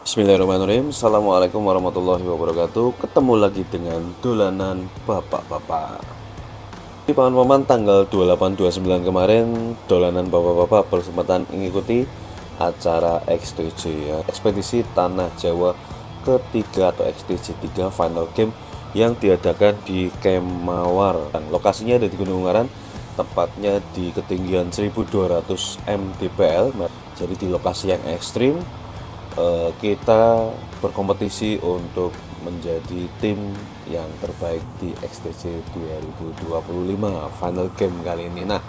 Bismillahirrahmanirrahim. Assalamualaikum warahmatullahi wabarakatuh. Ketemu lagi dengan dolanan bapak-bapak. Di paman-paman tanggal 28-29 kemarin, dolanan bapak-bapak berkesempatan mengikuti acara XTJ ya, Ekspedisi Tanah Jawa ketiga atau XTJ 3 Final Game yang diadakan di Kemawar. Lokasinya ada di Gunung Ungaran, tepatnya di ketinggian 1200 mdpl. Jadi di lokasi yang ekstrim. Kita berkompetisi untuk menjadi tim yang terbaik di XTC 2025 Final Game kali ini. Nah,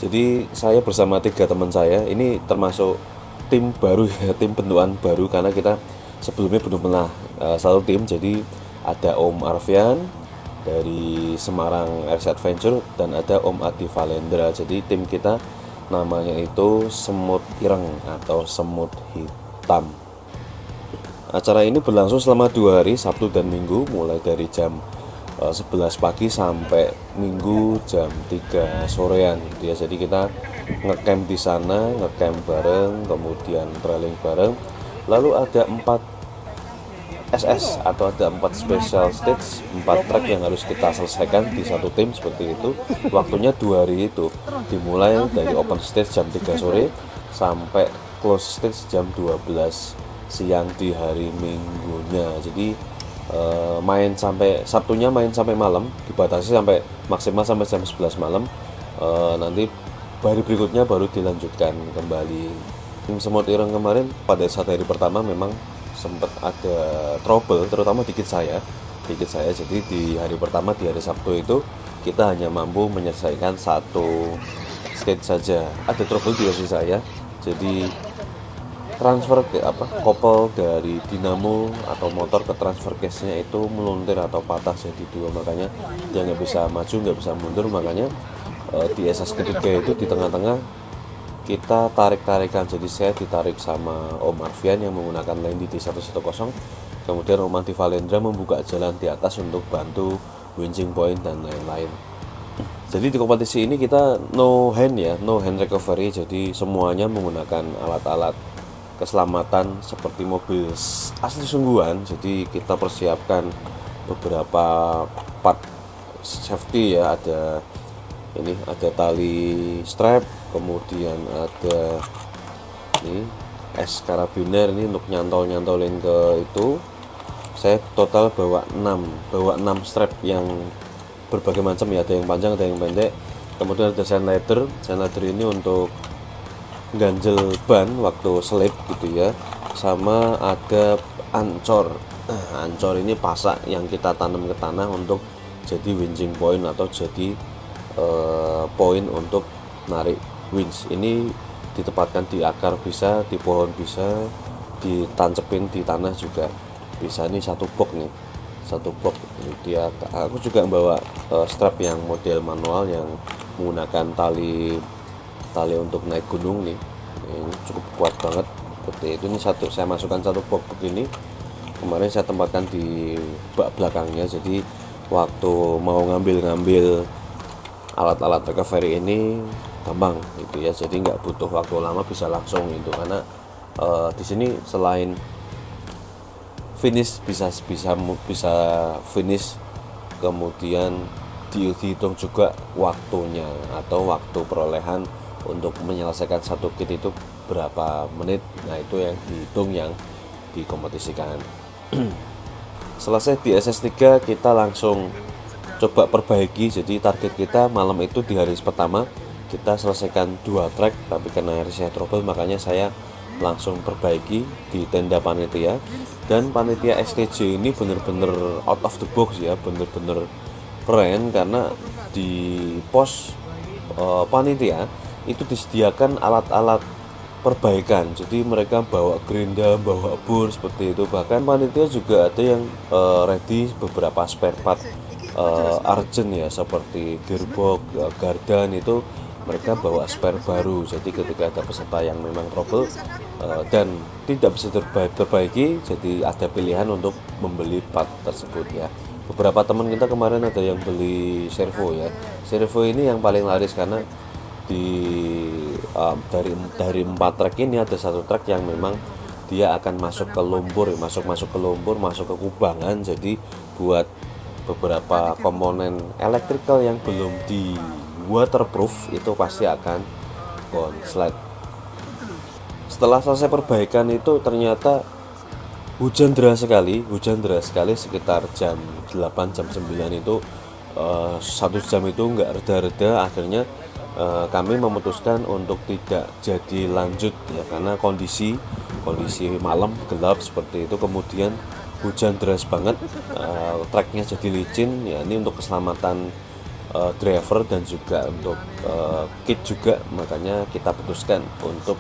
jadi saya bersama 3 teman saya, ini termasuk tim baru ya, tim bentukan baru karena kita sebelumnya belum pernah satu tim. Jadi ada Om Arfian dari Semarang RC Adventure dan ada Om Adi Valendra. Jadi tim kita namanya itu Semut Ireng atau Semut Hitam. Acara ini berlangsung selama 2 hari, Sabtu dan Minggu, mulai dari jam 11 pagi sampai Minggu jam 3 sorean gitu ya. Jadi kita ngecamp di sana, ngecamp bareng, kemudian trailing bareng. Lalu ada 4 SS atau ada 4 special stage, 4 track yang harus kita selesaikan di satu tim seperti itu. Waktunya 2 hari itu, dimulai dari open stage jam 3 sore sampai close stage jam 12 siang di hari Minggunya. Jadi main sampai Sabtunya, main sampai malam, dibatasi sampai maksimal sampai jam 11 malam. Nanti hari berikutnya baru dilanjutkan kembali. Tim Semut Ireng kemarin pada saat hari pertama memang sempat ada trouble, terutama dikit saya. Jadi di hari pertama, di hari Sabtu itu kita hanya mampu menyelesaikan satu stage saja. Ada trouble di versi saya. Jadi transfer ke kopel dari dinamo atau motor ke transfer case-nya itu meluntir atau patah jadi 2, makanya dia nggak bisa maju, nggak bisa mundur. Makanya di SS ketiga itu di tengah-tengah kita tarik-tarikan. Jadi saya ditarik sama Om Arfian yang menggunakan Landy D110, kemudian Om Adi Valendra membuka jalan di atas untuk bantu winching point dan lain-lain. Jadi di kompetisi ini kita no hand recovery. Jadi semuanya menggunakan alat-alat keselamatan seperti mobil asli sungguhan. Jadi kita persiapkan beberapa part safety ya, ada tali strap, kemudian ada ini es karabiner ini untuk nyantolin ke itu. Saya total bawa 6 strap yang berbagai macam ya, ada yang panjang, ada yang pendek. Kemudian ada sand leather ini untuk ganjel ban waktu selip gitu ya, sama ada ancor. Ancor ini pasak yang kita tanam ke tanah untuk jadi winching point atau jadi poin untuk narik winch. Ini ditempatkan di akar bisa, di pohon bisa, ditancepin di tanah juga bisa. Ini satu box ini dia. Aku juga membawa strap yang model manual yang menggunakan tali untuk naik gunung nih. Ini cukup kuat banget seperti itu. Ini saya masukkan satu box begini, kemarin saya tempatkan di bak belakangnya. Jadi waktu mau ngambil alat-alat recovery ini gampang gitu ya, jadi nggak butuh waktu lama, bisa langsung itu. Karena di sini selain finish bisa finish, kemudian dihitung juga waktunya atau waktu perolehan untuk menyelesaikan satu kit itu berapa menit. Nah itu yang dihitung, yang dikompetisikan. Selesai di SS3 kita langsung coba perbaiki. Jadi target kita malam itu di hari pertama kita selesaikan 2 track, tapi karena hari saya trouble makanya saya langsung perbaiki di tenda panitia. Dan panitia XTJ ini bener-bener out of the box ya, bener-bener keren, karena di pos panitia itu disediakan alat-alat perbaikan. Jadi mereka bawa gerinda, bawa bor seperti itu. Bahkan panitia juga ada yang ready beberapa spare part urgent ya, seperti gearbox, gardan, itu mereka bawa spare baru. Jadi ketika ada peserta yang memang trouble dan tidak bisa terbaiki, jadi ada pilihan untuk membeli part tersebut ya. Beberapa teman kita kemarin ada yang beli servo ya. Servo ini yang paling laris karena dari 4 trek ini ada satu trek yang memang dia akan masuk ke lumpur, masuk ke lumpur, masuk ke kubangan. Jadi buat beberapa komponen elektrikal yang belum di waterproof itu pasti akan konslet. Setelah selesai perbaikan itu ternyata hujan deras sekali sekitar jam 8 jam 9 itu 1 jam itu nggak reda-reda. Akhirnya kami memutuskan untuk tidak jadi lanjut ya, karena kondisi malam gelap seperti itu, kemudian hujan deras banget, treknya jadi licin ya. Ini untuk keselamatan driver dan juga untuk kit juga, makanya kita putuskan untuk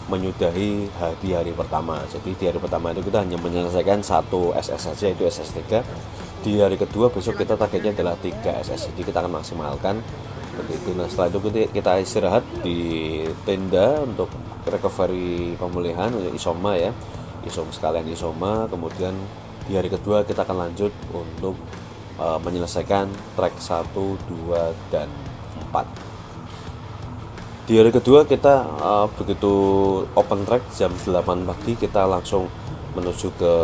menyudahi di hari pertama. Jadi di hari pertama itu kita hanya menyelesaikan 1 SS saja, itu SS3. Di hari kedua besok kita targetnya adalah 3 SS, jadi kita akan maksimalkan begitu. Nah setelah itu kita istirahat di tenda untuk recovery, pemulihan isoma ya, sekalian isoma. Kemudian di hari kedua kita akan lanjut untuk menyelesaikan track 1, 2, dan 4. Di hari kedua kita begitu open track jam 8 pagi kita langsung menuju ke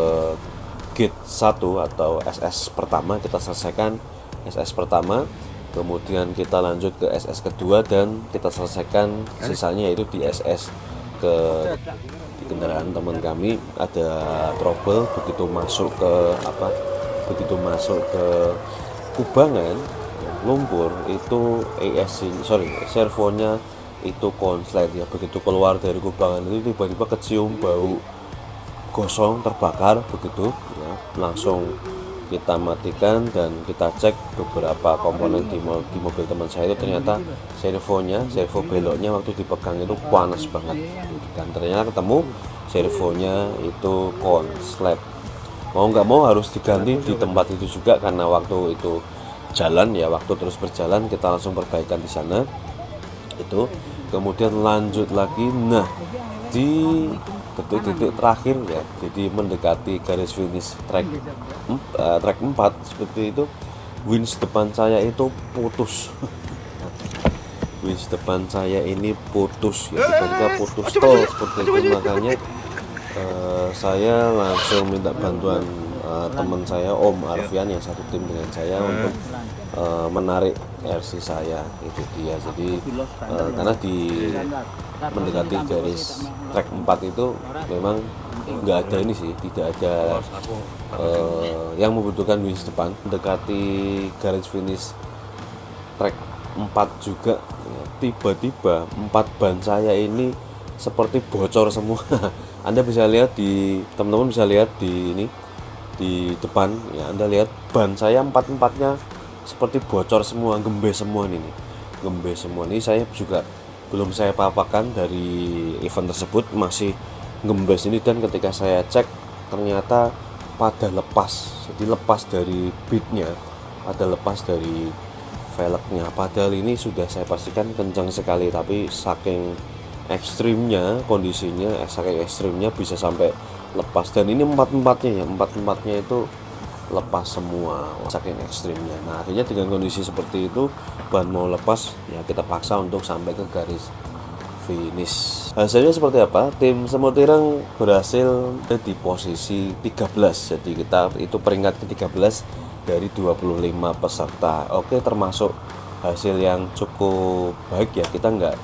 gate 1 atau SS pertama. Kita selesaikan SS pertama, kemudian kita lanjut ke SS kedua dan kita selesaikan sisanya, yaitu di SS ke di kendaraan teman kami ada trouble begitu masuk ke kubangan lumpur itu servonya itu konslet ya. Begitu keluar dari kubangan itu tiba-tiba kecium bau gosong terbakar begitu ya, langsung kita matikan dan kita cek beberapa komponen di mobil teman saya. Itu ternyata servo beloknya waktu dipegang itu panas banget dan ternyata ketemu servonya itu konslet. Mau nggak mau harus diganti di tempat itu juga, karena waktu itu jalan ya, waktu terus berjalan kita langsung perbaikan di sana itu. Kemudian lanjut lagi, nah di detik-detik terakhir ya, jadi mendekati garis finish track 4 seperti itu, winch depan saya itu putus. Winch depan saya ini putus ya, tiba-tiba putus tol seperti itu. Makanya saya langsung minta bantuan teman saya, Om Arfian yang satu tim dengan saya, untuk menarik RC saya. Itu dia. Jadi karena di mendekati garis track 4 itu memang nggak ada ini sih, tidak ada yang membutuhkan winch depan. Mendekati garis finish track 4 juga ya, tiba-tiba 4 ban saya ini seperti bocor semua. Anda bisa lihat teman-teman bisa lihat di ini di depan ya, Anda lihat ban saya 4-4-nya seperti bocor semua, gembes semua ini. Saya juga belum saya papakan dari event tersebut, masih gembes ini. Dan ketika saya cek ternyata pada lepas, jadi lepas dari bitnya, pada lepas dari velgnya. Padahal ini sudah saya pastikan kencang sekali, tapi saking ekstrimnya kondisinya, bisa sampai lepas. Dan ini empat-empatnya itu lepas semua, saking ekstrimnya. Nah akhirnya dengan kondisi seperti itu, ban mau lepas ya, kita paksa untuk sampai ke garis finish. Hasilnya seperti apa? Tim Semut Ireng berhasil di posisi 13. Jadi kita itu peringkat ke-13 dari 25 peserta. Oke, termasuk hasil yang cukup baik ya. Kita nggak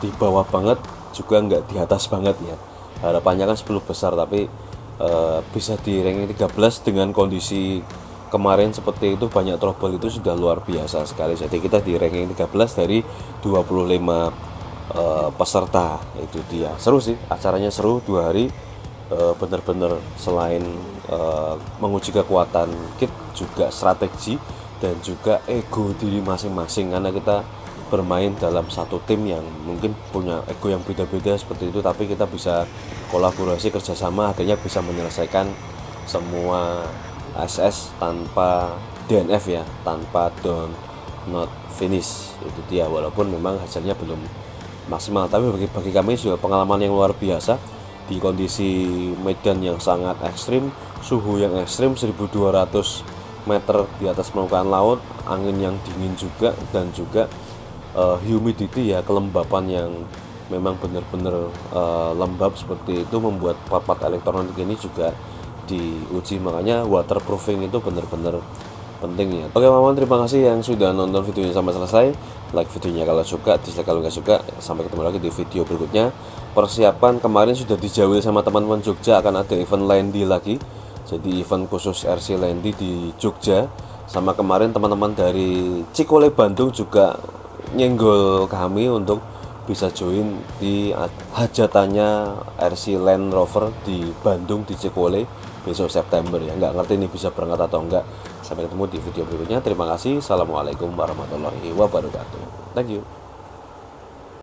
di bawah banget, juga nggak di atas banget ya. Harapannya kan 10 besar, tapi bisa di ranking 13 dengan kondisi kemarin seperti itu, banyak trouble, itu sudah luar biasa sekali. Jadi kita di ranking 13 dari 25 peserta. Itu dia. Seru sih, acaranya seru 2 hari. Benar-benar selain menguji kekuatan kit, juga strategi dan juga ego diri masing-masing, karena kita bermain dalam satu tim yang mungkin punya ego yang beda-beda seperti itu, tapi kita bisa kolaborasi, kerjasama, akhirnya bisa menyelesaikan semua SS tanpa DNF ya, tanpa don't not finish. Itu dia, walaupun memang hasilnya belum maksimal, tapi bagi kami juga pengalaman yang luar biasa di kondisi medan yang sangat ekstrim, suhu yang ekstrim, 1200 meter di atas permukaan laut, angin yang dingin juga, dan juga humidity ya, kelembapan yang memang benar-benar lembab seperti itu, membuat part-part elektronik ini juga diuji. Makanya waterproofing itu benar-benar penting ya. Oke teman-teman, terima kasih yang sudah nonton videonya sampai selesai. Like videonya kalau suka, dislike kalau nggak suka. Sampai ketemu lagi di video berikutnya. Persiapan kemarin sudah dijawil sama teman-teman Jogja, akan ada event Landy lagi. Jadi event khusus RC Landy di Jogja. Sama kemarin teman-teman dari Cikole Bandung juga nyenggol kami untuk bisa join di hajatannya RC Land Rover di Bandung, di Cikole besok September ya. Nggak ngerti ini bisa berangkat atau enggak. Sampai ketemu di video berikutnya. Terima kasih. Assalamualaikum warahmatullahi wabarakatuh. Thank you.